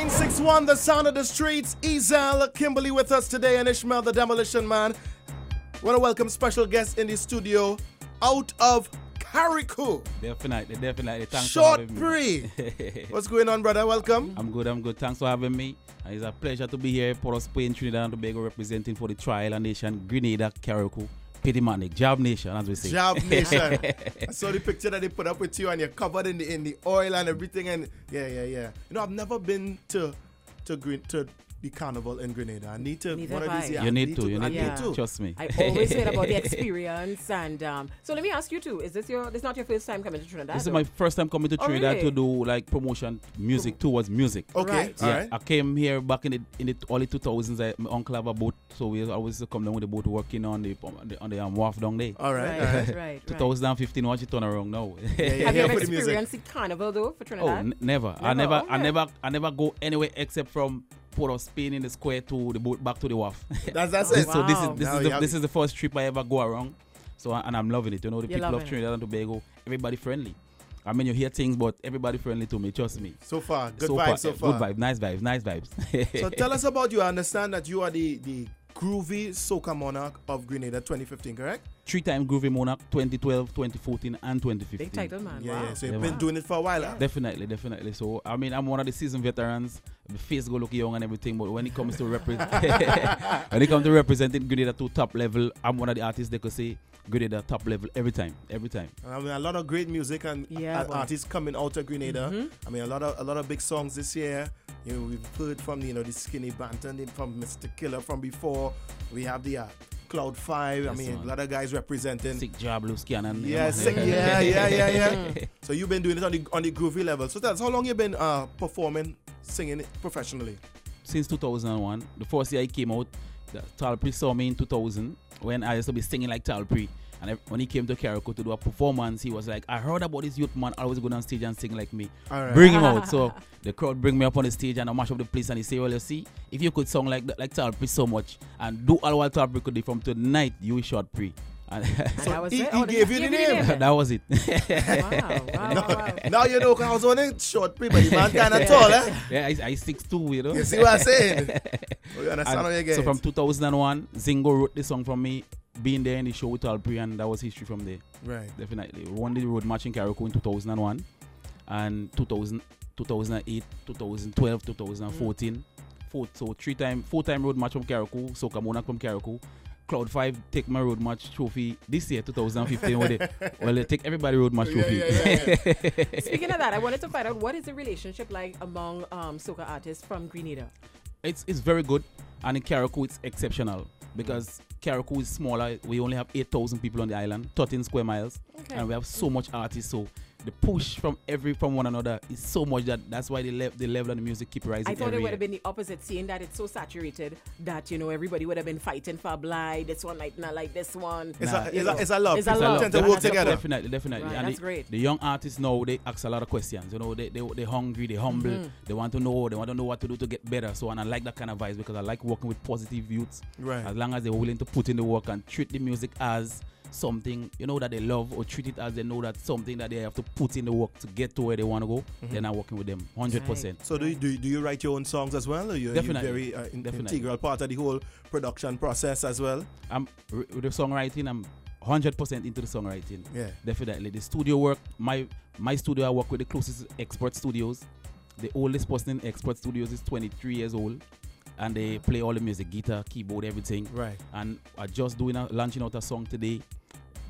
961, the sound of the streets. Ezel, Kimberly with us today, and Ishmael, the Demolition Man. Want to welcome special guests in the studio out of Carriacou. Definitely. Thanks Shortpree. What's going on, brother? Welcome. I'm good. Thanks for having me. It's a pleasure to be here, Port of Spain, Trinidad and Tobago, representing for the Trial Nation, Grenada, Carriacou, Monarch, Job Nation, as we say. Job Nation. I saw the picture that they put up with you, and you're covered in the oil and everything. And yeah. You know, I've never been to the carnival in Grenada. I need to. One of these years. You need to. Trust me. I always heard about the experience, and so let me ask you too: this not your first time coming to Trinidad? This is my first time coming to Trinidad to do like promotion music towards music. Okay, right. All right. I came here back in the early 2000s. My uncle have a boat, so we always come down with the boat working on the wharf down there. All right. Right. 2015, watch it turn around now. Have you ever experienced the carnival though for Trinidad? Never. I never go anywhere except from Port of Spain in the square to the boat back to the wharf. That's it. So Wow. this is the first trip I ever go around. So and I'm loving it. You know, the You're people of loving Trinidad and Tobago, everybody friendly. I mean, you hear things, but everybody friendly to me. Trust me. So far, good vibes. So far, good vibes, nice vibes. So tell us about you. I understand that you are the Groovy Soca Monarch of Grenada 2015, correct? 3-time Groovy Monarch, 2012, 2014, and 2015. Big title, man. Yeah, Wow. yeah. So you've been doing it for a while. Yeah. Definitely. So I mean, I'm one of the seasoned veterans. The face go look young and everything, but when it comes to representing Grenada to top level, I'm one of the artists they could say Grenada top level every time. I mean, a lot of great music and artists coming out of Grenada. Mm-hmm. I mean, a lot of big songs this year. You know, we've heard from the Skinny Banton, from Mr. Killer from before. We have the Cloud 5. Yes, I mean, man. a lot of guys representing. Sick job, Blue Scannon. Yeah. So you've been doing it on the groovy level. So tell us, how long you been performing, singing it professionally? Since 2001. The first year I came out, Shortpree saw me in 2000 when I used to be singing like Shortpree. And when he came to Carriacou to do a performance, he was like, I heard about this youth man always go on stage and sing like me. All right. Bring him out. So the crowd bring me up on the stage and I mash up the place and he say, well, you see, if you could sing like Shortpree so much and do all what Shortpree could do from tonight, you is Shortpree. And so that was he it? gave you the name. that was it. Wow. Now you know, 'cause I was only Shortpree, but the man kind of tall, eh? Yeah, I 6'2", you know. You see what I'm saying? You understand what you get? So from 2001, Zingo wrote the song from me, being there in the show with Shortpree, and that was history from there. Right. Definitely. We won the road match in Carriacou in 2001, and 2008, 2012, 2014. So 4-time road match from Carriacou, Soca Monarch from Carriacou. Cloud 5 take my road match trophy this year, 2015. They take everybody road match trophy. Yeah. Speaking of that, I wanted to find out what is the relationship like among soca artists from Grenada? It's very good, and in Carriacou it's exceptional because Carriacou is smaller. We only have 8,000 people on the island, 13 square miles, and we have so much artists. So the push from one another is so much that's why the level of the music keep rising. I thought it would year. have been the opposite, seeing that it's so saturated that everybody would have been fighting for blind. This one might not like this one. It's a love. It's a love. Tend to work together. Definitely. Right, And that's great. The young artists now they ask a lot of questions. They're hungry, they're humble. They want to know what to do to get better. So and I like that kind of vibes because I like working with positive youths. Right. As long as they're willing to put in the work and treat the music as something that they love, or treat it as they know that something that they have to put in the work to get to where they want to go, then I'm working with them 100%. Right. So do you write your own songs as well? Or you're Definitely. very Definitely. integral part of the whole production process as well? With the songwriting, I'm 100% into the songwriting. Yeah. Definitely. The studio work, my studio, I work with the closest expert studios. The oldest person in expert studios is 23 years old. And they play all the music, guitar, keyboard, everything. Right. And I just launching out a song today,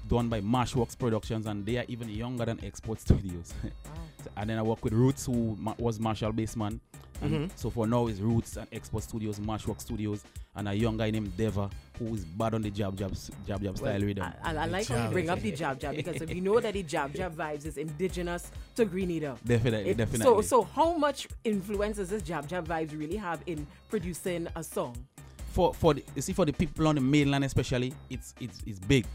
done by Mashworks Productions, and they are even younger than Export Studios. Wow. And then I work with Roots, who was Marshall Baseman. And so for now, it's Roots and Export Studios, Mashworks Studios, and a young guy named Deva, who is bad on the jab style rhythm. I like how you bring up the jab because if you know that the jab vibes is indigenous to Grenada. Definitely. So how much influence does this jab vibes really have in producing a song? For the people on the mainland especially, it's big.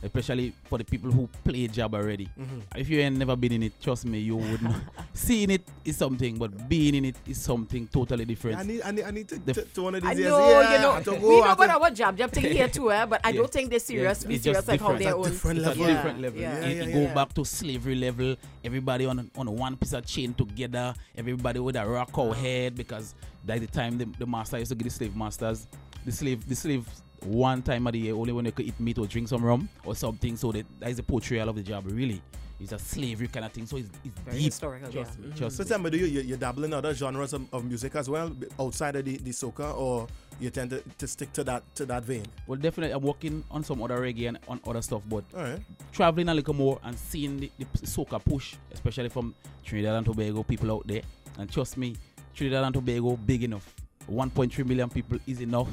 Especially for the people who play jab already. If you ain't never been in it, trust me, you wouldn't. seeing it is something, but being in it is something totally different. I need to one of these I years. know, Yeah, you know, I have to we go, I know have about to- our jab thing here too, but I don't think they're serious. Yeah, Be it's serious just like how different. they're It's a own. different It's a level. different level. Yeah, It yeah, go yeah. back to slavery level. Everybody on one piece of chain together. Everybody with a rock out head, because by the time the master used to get the slave masters, the slave one time of the year only when they could eat meat or drink some rum or something. So that is the portrayal of the job. Really, it's a slavery kind of thing. So it's Very deep. historical, yeah. Trust me, Mhm. trust So me. tell me, do you dabble in other genres of music as well outside of the soca, or you tend to stick to that vein? Well, definitely, I'm working on some other reggae and on other stuff, but All right. traveling a little more and seeing the soca push, especially from Trinidad and Tobago people out there. And trust me, Trinidad and Tobago big enough. 1.3 million people is enough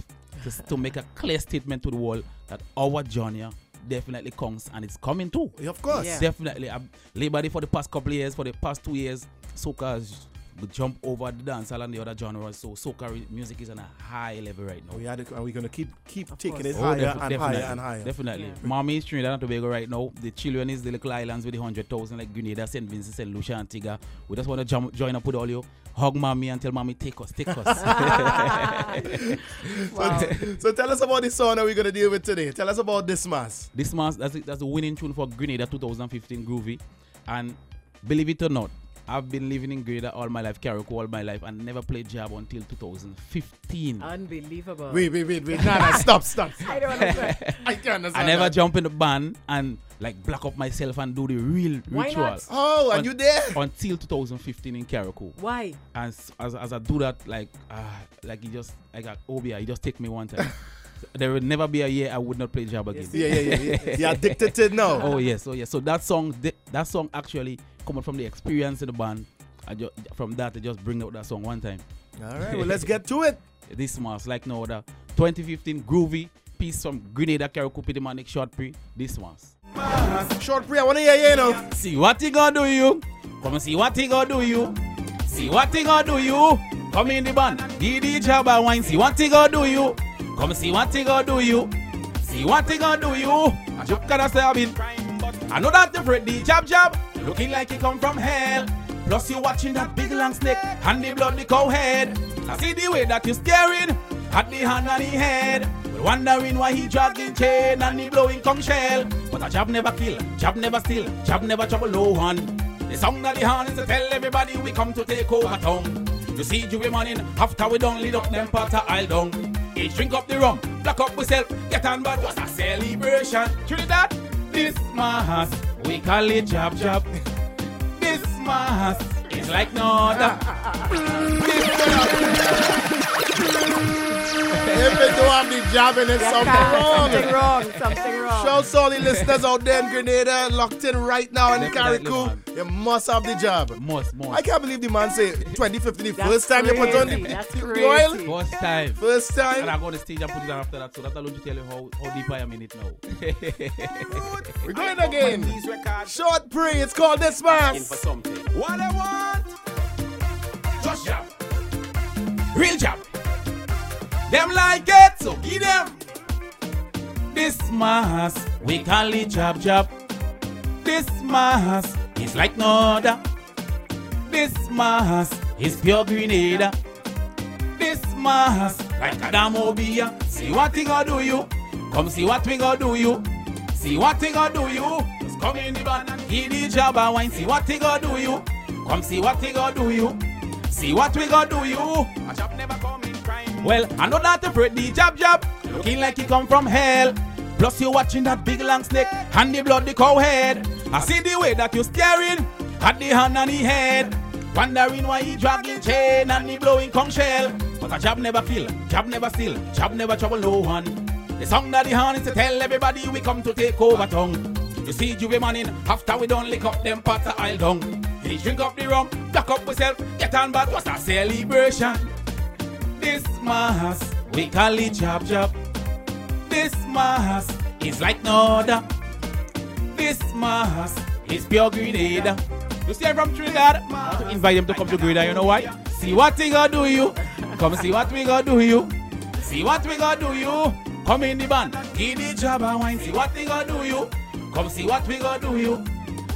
to make a clear statement to the world that our genre definitely comes, and it's coming too. Yeah, of course. Yeah. Definitely. I've labored for the past couple of years, for the past 2 years, soca has jump over the dancehall and the other genres. So soca music is on a high level right now. We're gonna keep taking course. it Oh, higher definitely, and higher and higher. Definitely. Yeah. Mommy is Trinidad and Tobago right now. The children is the little islands with the 100,000 like Grenada, St. Vincent, St. Lucia, Antigua. We just want to join up with all you. Hug mommy and tell mommy take us. Wow. So tell us about the song that we're gonna deal with today. Tell us about this mass. This month, that's the winning tune for Grenada 2015 Groovy. And believe it or not, I've been living in Grenada all my life, Carriacou all my life, and never played jab until 2015. Unbelievable. Wait. Nah, stop. I don't understand. I can't understand. I never that. jump in the band and like black up myself and do the real Why ritual not? Oh, and you there? until 2015 in Carriacou. Why? And as I do that, like you just like Obia, you just take me one time. There will never be a year I would not play jab again. Yeah. You're addicted to it now. Oh yes. So that song actually coming from the experience in the band. From that, I just bring out that song one time. All right, well, let's get to it. This mass like no other. 2015 Groovy piece from Grenada, Carriacou, Demolition, Shortpree. This mass. Shortpree, I want to hear you now. See what he gonna do you? Come and see what he gonna do you. See what he gonna do you? Come in the band, give the jab a wine. See what he gonna do you? Come see what he gonna do you. See what he gonna do you? I just gotta say I've been. I know that different the jab, looking like he come from hell. Plus you watching that big long snake and the bloody cow head. I see the way that you staring at the hand and the head. But wondering why he dragging chain and he blowing conch shell. But a jab never kill, jab never steal, jab never trouble no one. The song that the hand is to tell everybody we come to take over town. You see Groovy morning after we done lead up them pot of aisle down. Each drink up the rum, black up myself, get on bad, what's a celebration? Trinidad, this mass, we call it jab. This mass is like no other. If you don't have the jab in it, something wrong. Something wrong. Shout all the listeners out there in Grenada, locked in right now in Definitely, Carriacou. man. You must have the jab. Most. I can't believe the man say 2015, the That's first time you put on crazy. the That's the crazy. oil. First time. First And I time. go on the stage and put it on after that. So that alone to tell you how deep I am in it now. We're going again. Shortpree, it's called this mass. What I want, just jab. Real jab. Them like it, so give them. This mass, we call it jab. This mass is like no other. This mass is pure Grenada. This mass like a damn obia. See what he gonna do you? Come see what we gonna do you. See what he gonna do you? Just come in the band and give the jab and wine. See what he gonna do you? Come see what he gonna do you. See what we gonna do you? A jab never come in crime. Well, I know that afraid the jab, looking like he come from hell. Plus you watching that big long snake and the bloody cow head. I see the way that you staring at the hand and the head. Wondering why he dragging chain and he blowing conch shell. But a jab never kill, jab never steal, jab never trouble no one. The song that the hand is to tell everybody we come to take over tongue. You see Groovy morning after we done lick up them pots of aisle down. He drink up the rum, black up myself, get on bad, what's a celebration? This mass, we call it jab. This mass is like no other. This mass is pure Grenada. You see I'm from Trinidad? I want to invite them to come to Grenada, you know why? See what we gonna do you. Come see what we gonna do you. See what we gonna do you. Come in the band, give the jab and wine. See what we gonna do you. Come see what we gonna do you.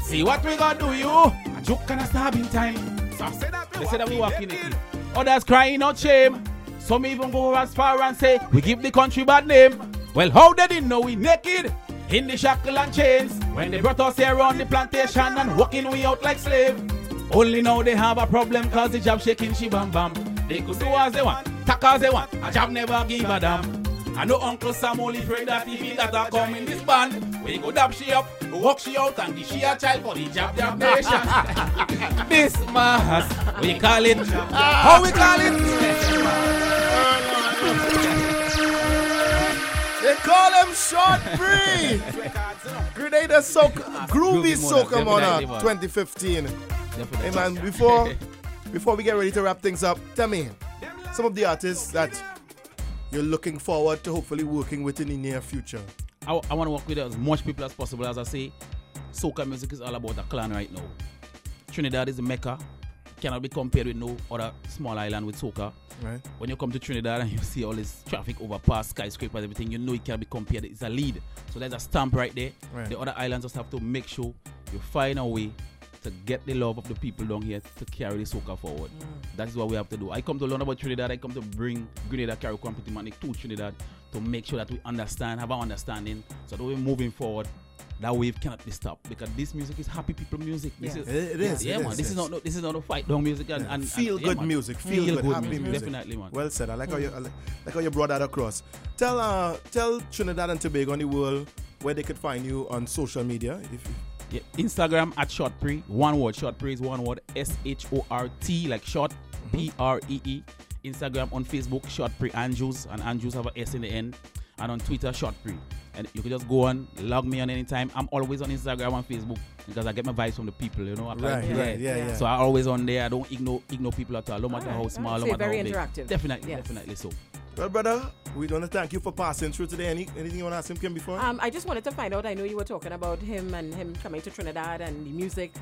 See what we gonna do you. joke and a stabbing time. They say that we walking naked. Others crying out shame. Some even go as far and say we give the country bad name. Well, how they didn't know we naked in the shackle and chains when they brought us here on the plantation and walking we out like slave. Only now they have a problem cause the job shaking she bam bam. They could do as they want, tack as they want, a job never give a damn. I know Uncle Sam only pray that if he that are come in this band, we go dab she up, walk she out and give she a child for the jab nation. This mass, we call it, how we call it? They call him Shortpree. Grenada Groovy Soca Monarch 2015. Hey man, before we get ready to wrap things up, tell me some of the artists that you're looking forward to hopefully working with in the near future. I want to work with as much people as possible. As I say, soca music is all about a clan right now. Trinidad is the mecca. Cannot be compared with no other small island with soca. Right. When you come to Trinidad and you see all this traffic overpass, skyscrapers, everything, you know it cannot be compared. It's a lead. So there's a stamp right there. Right. The other islands just have to make sure you find a way to get the love of the people down here to carry the soca forward. That is what we have to do. I come to learn about Trinidad. I come to bring Grenada Karaoke and Petit Manic to Trinidad to make sure that we understand, have an understanding, so that we're moving forward. That wave cannot be stopped because this music is happy people music. This is, it is. Yeah, it man. Is, this is not a fight down music and feel good music. Feel good happy music. Definitely, man. Well said. I like how you brought that across. Tell Trinidad and Tobago and the world where they could find you on social media. Yeah, Instagram at Shortpree. One word. Shortpree is one word. SHORT like short. PREE. Instagram, on Facebook, Shortpree Andrews, and Andrews have a S in the end. And on Twitter, Shortpree. And you can just go on, log me on anytime. I'm always on Instagram and Facebook because I get my vibes from the people, you know. Right. So I'm always on there. I don't ignore people at all. No matter how small, no matter how big. Very interactive. Definitely so. Well, brother, we want to thank you for passing through today. Anything you want to ask him, Kim, before? I just wanted to find out, I know you were talking about him and him coming to Trinidad and the music.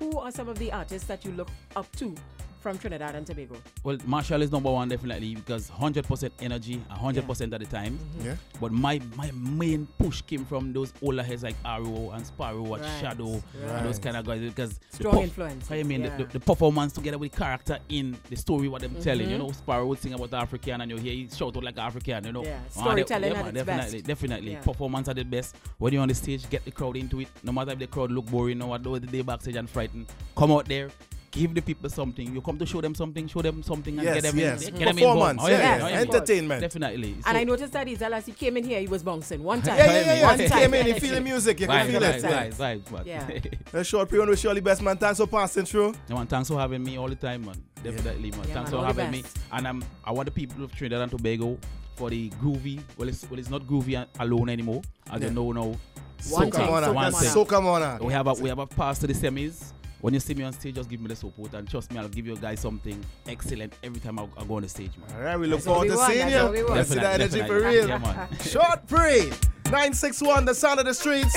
Who are some of the artists that you look up to from Trinidad and Tobago? Well, Marshall is number one definitely because 100% energy, 100% of the time. Yeah. But my main push came from those older heads like Arrow and Sparrow and Shadow and those kind of guys because strong influence. I mean the performance together with character in the story what them telling. You know, Sparrow would sing about African and you hear he shout out like African. You know, storytelling at its definitely. best. Performance at the best. When you're on the stage, get the crowd into it. No matter if the crowd look boring or what, the day backstage and frightened, come out there. Give the people something. You come to show them something and get them performance, entertainment. Definitely. And I noticed that Ezel, as he came in here, he was bouncing one time. He came in, he feel the music, you can feel it. Shortpree, we wish you all the best, man. Thanks for passing through. No, man, thanks for having me all the time, man. Definitely, man. Thanks for having me. And I want the people of Trinidad and Tobago for the groovy. Well, it's not groovy alone anymore. As you know now. Soca Monarch. We have a pass to the semis. When you see me on stage, just give me the support and trust me, I'll give you guys something excellent every time I go on the stage, man. All right, we look forward to seeing you. Let's see that energy for real. Yeah, man. Shortpree, 961, the sound of the streets.